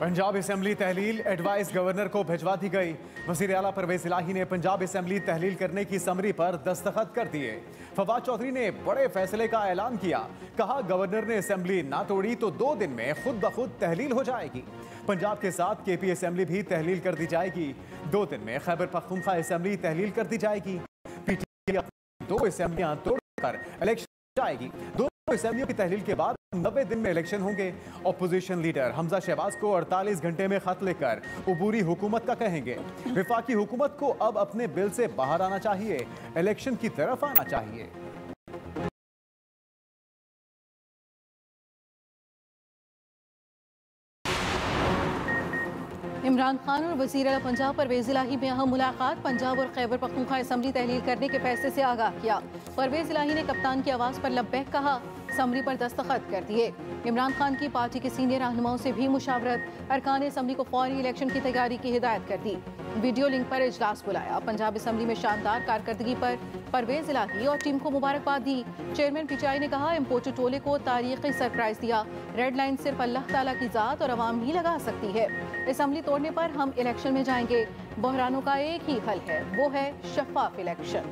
Punjab assembly तहलील advice governor को भिजवा दी गई। वजीर आला परवेज इलाही ने पंजाब असेंबली तहलील करने की समरी पर दस्तखत कर दिए। फवाद चौधरी ने बड़े फैसले का ऐलान किया। कहा गवर्नर ने असेंबली ना तोड़ी तो 2 दिन में खुद ब खुद तहलील हो जाएगी। पंजाब के साथ केपी असेंबली भी तहलील कर दी जाएगी। 2 दिन में खैबर पख्तूनख्वा असेंबली तहलील कर दी जाएगी। पीटीआई अपनी 2 असेंबलियां तोड़कर इलेक्शन जाएगी। 2 असेंबलियों की तहलील के बाद 90 दिन में इलेक्शन होंगे। ऑपोजिशन लीडर हमजा शहबाज को 48 घंटे में खत लिखकर उबूरी हुकूमत का कहेंगे। विफाकी हुकूमत को अब अपने बिल से बाहर आना चाहिए, इलेक्शन की तरफ आना चाहिए। इमरान खान और वज़ीर आला पंजाब परवेज इलाही में अहम मुलाकात। पंजाब और खैबर पख्तूनख्वा असेंबली तहलील करने के फैसले से आगाह किया। परवेज इलाही ने कप्तान की आवाज़ पर लब्बैक कहा, समरी पर दस्तखत कर दिए। इमरान खान की पार्टी के सीनियर रहनुमाओं से भी मुशावरत। अरकान असेंबली को फौरी इलेक्शन की तैयारी की हिदायत कर दी। वीडियो लिंक पर इजलास बुलाया। पंजाब असेंबली में शानदार कारकर्दगी पर परवेज इलाही और टीम को मुबारकबाद दी। चेयरमैन पीटीआई ने कहा, इम्पोर्टेड टोले को तारीखी सरप्राइज दिया। रेड लाइन सिर्फ अल्लाह ताला की ज़ात और अवाम ही लगा सकती है। असेंबली तोड़ने पर हम इलेक्शन में जाएंगे। बहरानों का एक ही हल है, वो है शफाफ इलेक्शन।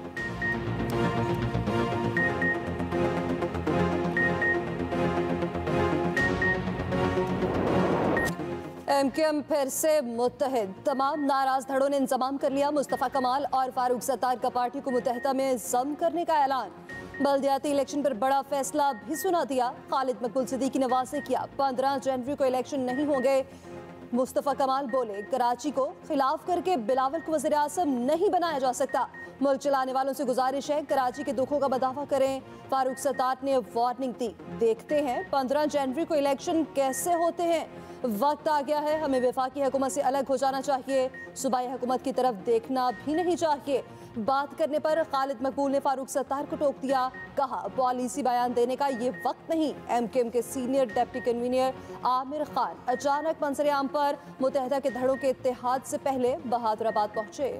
एमकेएम फिर से मुत्तहिद। तमाम नाराज धड़ों ने इंतजाम कर लिया। मुस्तफ़ा कमाल और फारूक सत्तार का पार्टी को मुत्तहिदा में जम करने का ऐलान। बल्दियाती इलेक्शन पर बड़ा फैसला भी सुना दिया। खालिद मकबूल सिद्दीकी ने वाज़ेह किया, 15 जनवरी को इलेक्शन नहीं होंगे। मुस्तफ़ा कमाल बोले, कराची को खिलाफ करके बिलावल को वज़ीर आज़म नहीं बनाया जा सकता। मुल्क चलाने वालों से गुजारिश है, कराची के दुखों का बदावा करें। फारूक सत्तार ने वार्निंग दी, देखते हैं 15 जनवरी को इलेक्शन कैसे होते हैं। वक्त आ गया है, हमें वफाकी हुकूमत से अलग हो जाना चाहिए, सूबाई हुकूमत की तरफ देखना भी नहीं चाहिए। बात करने पर खालिद मकबूल ने फारूक सत्तार को टोक दिया। कहा, पॉलिसी बयान देने का ये वक्त नहीं। एमकेएम के senior deputy convener Aamir Khan अचानक मंजर आम पर मुत्तहिदा के धड़ों के इत्तेहाद से पहले बहादुराबाद पहुंचे।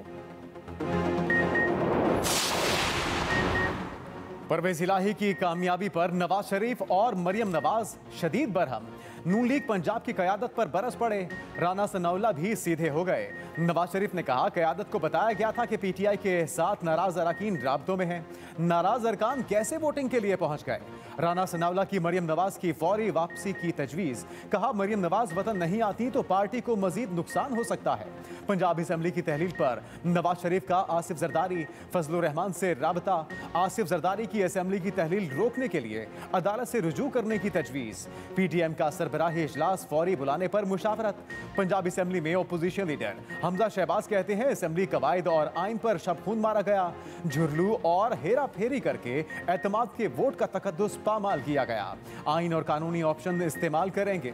परवेज इलाही की कामयाबी पर नवाज शरीफ और मरियम नवाज शदीद बरहम। नून लीग पंजाब की क़यादत पर बरस पड़े। राना सनाउल्लाह भी सीधे हो गए। नवाज शरीफ ने कहा, क़यादत को बताया गया था कि पीटीआई के साथ नाराज अरकान राब्तों में हैं। नाराज अरकान कैसे वोटिंग के लिए पहुंच गए। राना सनाउल्लाह की मरियम नवाज की फौरी वापसी की तजवीज़। कहा, मरियम नवाज वतन नहीं आती तो पार्टी को मजीद नुकसान हो सकता है। पंजाब असेंबली की तहलील पर नवाज शरीफ का आसिफ जरदारी फजलुर रहमान से राबता। आसिफ जरदारी की असेंबली की तहलील रोकने के लिए अदालत से रुजू करने की तजवीज़। पीटीएम का सरबराही इजलास फौरी बुलाने पर मुशावरत। पंजाब असेंबली में अपोजिशन लीडर हमजा शहबाज कहते हैं, असेंबली कवायद और आइन पर शब खून मारा गया। झुरलू और हेरा फेरी करके एतमाद के वोट का तकद्दुस पामाल किया गया। आइन और कानूनी ऑप्शन इस्तेमाल करेंगे।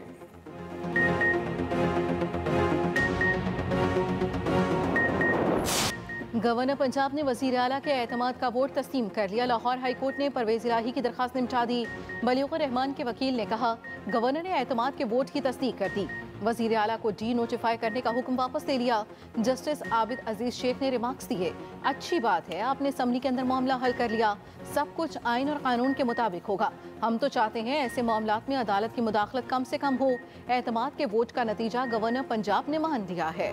गवर्नर पंजाब ने वज़ीर आला के एतमाद का वोट तस्लीम कर लिया। लाहौर हाई कोर्ट ने परवेज इलाही की दरखास्त निपटा दी। बलीगुर रहमान के वकील ने कहा, गवर्नर ने एतमाद के वोट की तस्दीक कर दी। वज़ीर आला को डी नोटिफाई करने का हुक्म वापस ले लिया। जस्टिस आबिद अजीज शेख ने रिमार्क्स दिए, अच्छी बात है, आपने असम्बली के अंदर मामला हल कर लिया। सब कुछ आइन और कानून के मुताबिक होगा। हम तो चाहते हैं ऐसे मामलात में अदालत की मुदाखलत कम से कम हो। एतमाद के वोट का नतीजा गवर्नर पंजाब ने मान लिया है।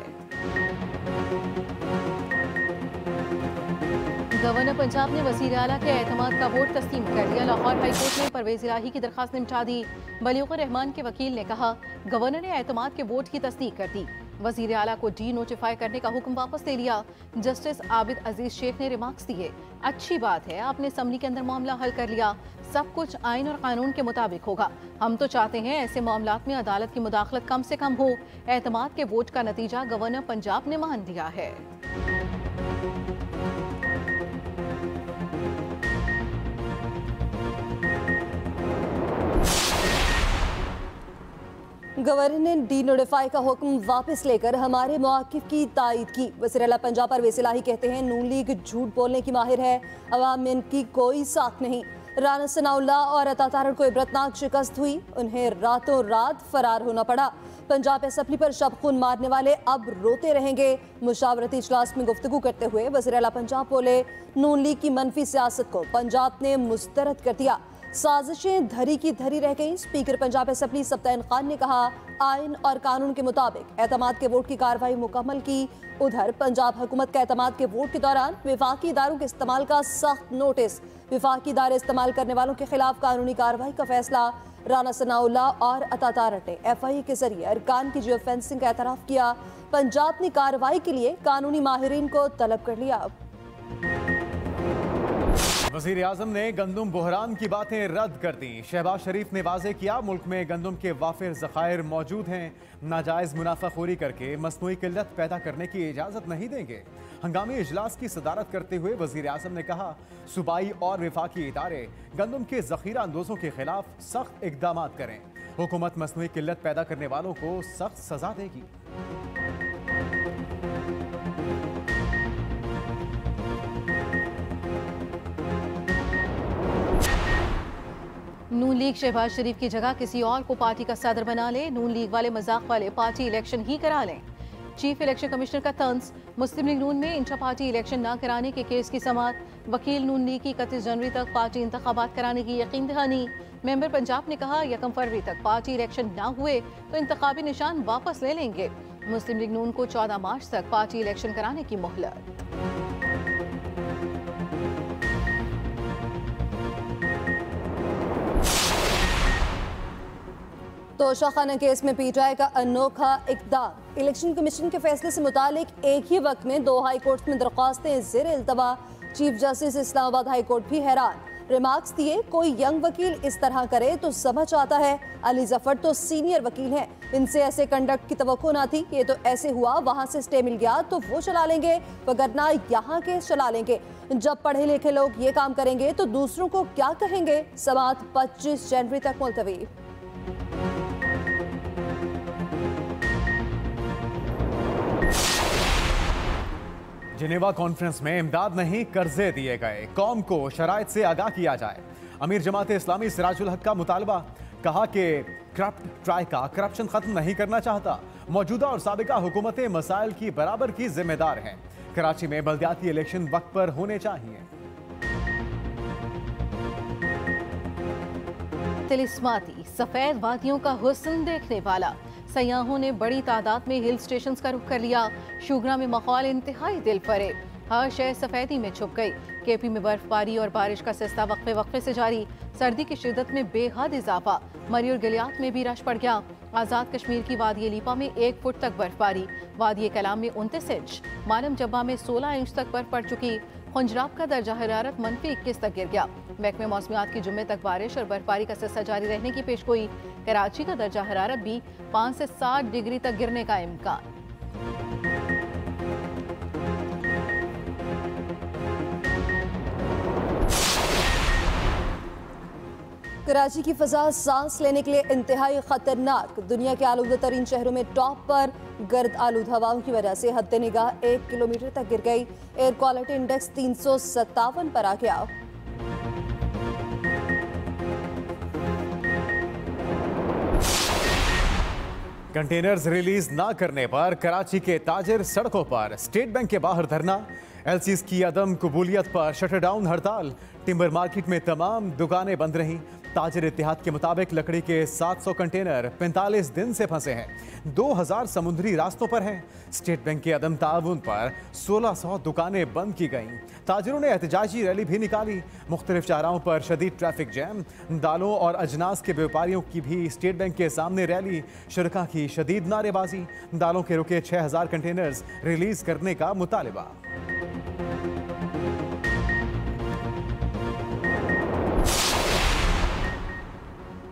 गवर्नर पंजाब ने वज़ीर आला के एतमाद का वोट तस्लीम कर लिया। लाहौर हाई कोर्ट ने परवेज इलाही की दरखास्त निपटा दी। बलीगुर रहमान के वकील ने कहा, गवर्नर ने एतमाद के वोट की तस्दीक कर दी। वज़ीर आला को डी नोटिफाई करने का हुक्म वापस ले लिया। जस्टिस आबिद अजीज शेख ने रिमार्क्स दिए, अच्छी बात है, आपने असम्बली के अंदर मामला हल कर लिया। सब कुछ आइन और कानून के मुताबिक होगा। हम तो चाहते हैं ऐसे मामलात में अदालत की मुदाखलत कम से कम हो। एतमाद के वोट का नतीजा गवर्नर पंजाब ने मान लिया है। गवर्नर ने डी नोटिफाई का हुक्म वापस लेकर हमारे मौक़िफ़ की तायीद की। वज़ीर आला पंजाब परवेज इलाही कहते हैं, नून लीग झूठ बोलने की माहिर है, अवाम में इनकी कोई साख नहीं। राना सनाउल्लाह और अता तारड़ को इबरतनाक शिकस्त हुई, उन्हें रातों रात फरार होना पड़ा। पंजाब असेंबली पर शब खून मारने वाले अब रोते रहेंगे। मुशावरती इजलास में गुफ्तगू करते हुए वज़ीर आला पंजाब बोले, नून लीग की मनफी सियासत को पंजाब ने मुस्तरद कर दिया। साजिशें धरी की धरी रह गईं। स्पीकर पंजाब असेंबली सब्ताइन खान ने कहा, आइन और कानून के मुताबिक एतमाद के वोट की कार्रवाई मुकम्मल की। उधर पंजाब हुकूमत का एतमाद के वोट के दौरान विफाकी इदारों के इस्तेमाल का सख्त नोटिस। विफाकी इदारे इस्तेमाल करने वालों के खिलाफ कानूनी कार्रवाई का फैसला। राना सनाउल्लाह और अता तारट ने FIA के जरिए अरकान की जियो फेंसिंग का एतराफ़ किया। पंजाब ने कार्रवाई के लिए कानूनी माहिरीन को तलब कर लिया। वज़ीर आज़म ने गंदम बहरान की बातें रद्द कर दी। शहबाज शरीफ ने वाज़े किया, मुल्क में गंदम के वाफिर ज़खायर मौजूद हैं। नाजायज़ मुनाफाखोरी करके मसनूई किल्लत पैदा करने की इजाज़त नहीं देंगे। हंगामी इजलास की सदारत करते हुए वज़ीर आज़म ने कहा, सूबाई और विफाकी इदारे गंदम के ज़ख़ीरा अंदोज़ों के खिलाफ सख्त इक़दाम करें। हुकूमत मसनूई किल्लत पैदा करने वालों को सख्त सजा देगी। नून लीग शहबाज शरीफ की जगह किसी और को पार्टी का सदर बना ले। नून लीग वाले मजाक वाले पार्टी इलेक्शन ही करा लें। चीफ इलेक्शन कमिश्नर का तंज। मुस्लिम लीग नून में इंटर पार्टी इलेक्शन न कराने के केस की समाअत। वकील नून लीग की 31 जनवरी तक पार्टी इंतखाबात कराने की यकीन दहानी। मेंबर पंजाब ने कहा, 1 फरवरी तक पार्टी इलेक्शन न हुए तो इंतखाबी निशान वापस ले लेंगे। मुस्लिम लीग नून को 14 मार्च तक पार्टी इलेक्शन कराने की मोहलत। तोशाखाना केस में PTI का अनोखा इक़दाम। इलेक्शन कमीशन के फैसले से मुतालिक एक ही वक्त में 2 हाई कोर्ट में दरख्वास्तें ज़ेर इल्तवा। Chief justice Islamabad high court भी हैरान। रिमार्क्स दिए, कोई यंग वकील इस तरह करे तो समझ आता है। अली जफर तो सीनियर वकील हैं, इनसे ऐसे कंडक्ट की तवक्को ना थी। ये तो ऐसे हुआ, वहाँ से स्टे मिल गया तो वो चला लेंगे, वगरना यहाँ केस चला लेंगे। जब पढ़े लिखे लोग ये काम करेंगे तो दूसरों को क्या कहेंगे। समाअत 25 जनवरी तक मुलतवी। जिनेवा कॉन्फ्रेंस में इमदाद नहीं, कर्जे दिए गए, कौम को शराइत से आगाह किया जाए। अमीर जमात इस्लामी सिराजुल हक का मुतालबा। कहा कि करप्ट ट्राई का करप्शन खत्म नहीं करना चाहता। मौजूदा और साबिका हुकूमतें मसाइल की बराबर की जिम्मेदार हैं। कराची में बल्दियाती इलेक्शन वक्त पर होने चाहिए। तिलिस्माती सफेद वादियों का हुस्न देखने वाला। सयाहों ने बड़ी तादाद में हिल स्टेशन का रुख कर लिया। शुगरा में माहौल इंतहाई दिल फरेब, हर शय सफेदी में छुप गई। KP में बर्फबारी और बारिश का सिलसिला वक्फे वक्फे से जारी। सर्दी की शिद्दत में बेहद इजाफा। मरी और गलियात में भी रश पड़ गया। आज़ाद कश्मीर की वादी लीपा में 1 फुट तक बर्फबारी। वादी कलाम में 29 इंच। मालम जब्बा में 16 इंच तक बर्फ पड़ चुकी। खुंजराब का दर्जा हरारत -21 तक गिर गया। महकमे मौसमियात की जुम्मे तक बारिश और बर्फबारी का सिलसिला जारी रहने की पेशगोई। कराची का दर्जा हरारत भी 5 से 7 डिग्री तक गिरने का इम्कान। कराची की फजा सांस लेने के लिए इंतहाई खतरनाक। दुनिया के आलूदा तरीन शहरों में टॉप पर। गर्द आलूद हवाओं की वजह से हद निगाह 1 किलोमीटर तक गिर गई। एयर क्वालिटी इंडेक्स 357 पर आ गया। कंटेनर्स रिलीज ना करने पर कराची के ताजिर सड़कों पर। स्टेट बैंक के बाहर धरना। LCs की अदम कबूलियत पर शटर डाउन हड़ताल। टिम्बर मार्केट में तमाम दुकानें बंद रहीं। ताजिर इत्तेहाद के मुताबिक लकड़ी के 700 कंटेनर 45 दिन से फंसे हैं। 2000 समुद्री रास्तों पर हैं। स्टेट बैंक के अदम ताउन पर 1600 दुकानें बंद की गईं। ताजिरों ने एहतजाजी रैली भी निकाली। मुख्तलिफ चाराहों पर शदीद ट्रैफिक जैम। दालों और अजनास के व्यापारियों की भी स्टेट बैंक के सामने रैली। शुरका की शदीद नारेबाजी। दालों के रुके 6000 कंटेनर्स रिलीज करने का मुतालिबा।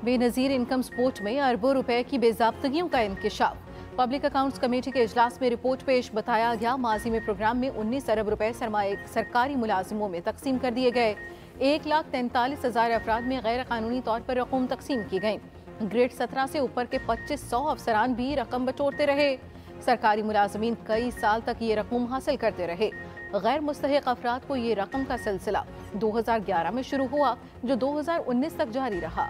बेनजीर इनकम स्पोर्ट में अरबों रुपए की बेज़ाब्तगियों का इंकिशाफ। पब्लिक अकाउंट्स कमेटी के इजलास में रिपोर्ट पेश। बताया गया, माजी में प्रोग्राम में 19 अरब रुपए सरमाए सरकारी मुलाजिमों में तकसीम कर दिए गए। 1,43,000 अफराद में गैर कानूनी तौर पर रकम तकसीम की गई। ग्रेड 17 से ऊपर के 2500 अफसरान भी रकम बटोरते रहे। सरकारी मुलाजमीन कई साल तक ये रकम हासिल करते रहे। गैर मुस्तहिक अफराद को ये रकम का सिलसिला 2011 में शुरू हुआ, जो 2019 तक जारी रहा।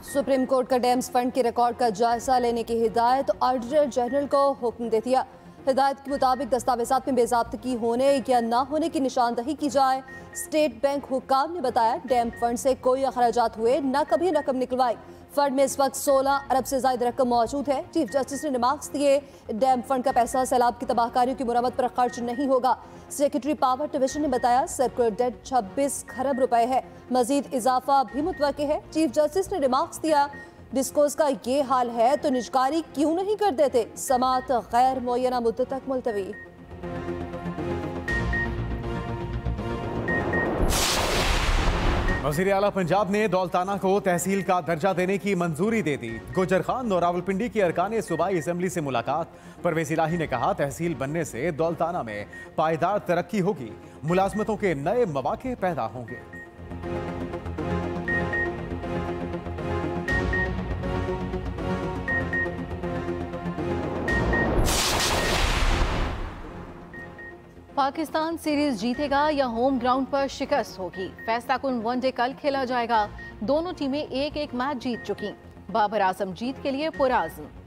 सुप्रीम कोर्ट का डैम्स फंड के रिकॉर्ड का जायजा लेने की हिदायत ऑडिटर जनरल को हुक्म दे दिया। हिदायत के मुताबिक दस्तावेजात में बेज़ाब्तगी होने या न होने की निशानदही की जाए। स्टेट बैंक हुक्काम ने बताया डैम फंड से कोई अखराजात हुए न कभी रकम निकलवाई। फंड में इस वक्त 16 अरब से ज्यादा रकम मौजूद है। चीफ जस्टिस ने रिमार्क्स दिए डैम फंड का पैसा सैलाब की तबाहकारियों की मुरम्मत पर खर्च नहीं होगा। सेक्रेटरी पावर डिवीजन ने बताया सर्कुलर डेट 26 खरब रुपए है, मजीद इजाफा भी मुतवक्के है। चीफ जस्टिस ने रिमार्क्स दिया डिस्कोस का ये हाल है तो निजकारी क्यों नहीं कर देते, समात गैर मुअय्यना मुद्दत तक मुलतवी। वज़ीर आला पंजाब ने दौलताना को तहसील का दर्जा देने की मंजूरी दे दी। गुजर खान और रावलपिंडी की अरकान सूबाई असम्बली से मुलाकात। परवेज इलाही ने कहा तहसील बनने से दौलताना में पायदार तरक्की होगी, मुलाजमतों के नए मौके पैदा होंगे। पाकिस्तान सीरीज जीतेगा या होम ग्राउंड पर शिकस्त होगी, फैसला कुन वनडे कल खेला जाएगा। दोनों टीमें एक एक मैच जीत चुकी। बाबर आजम जीत के लिए पुराज़्म।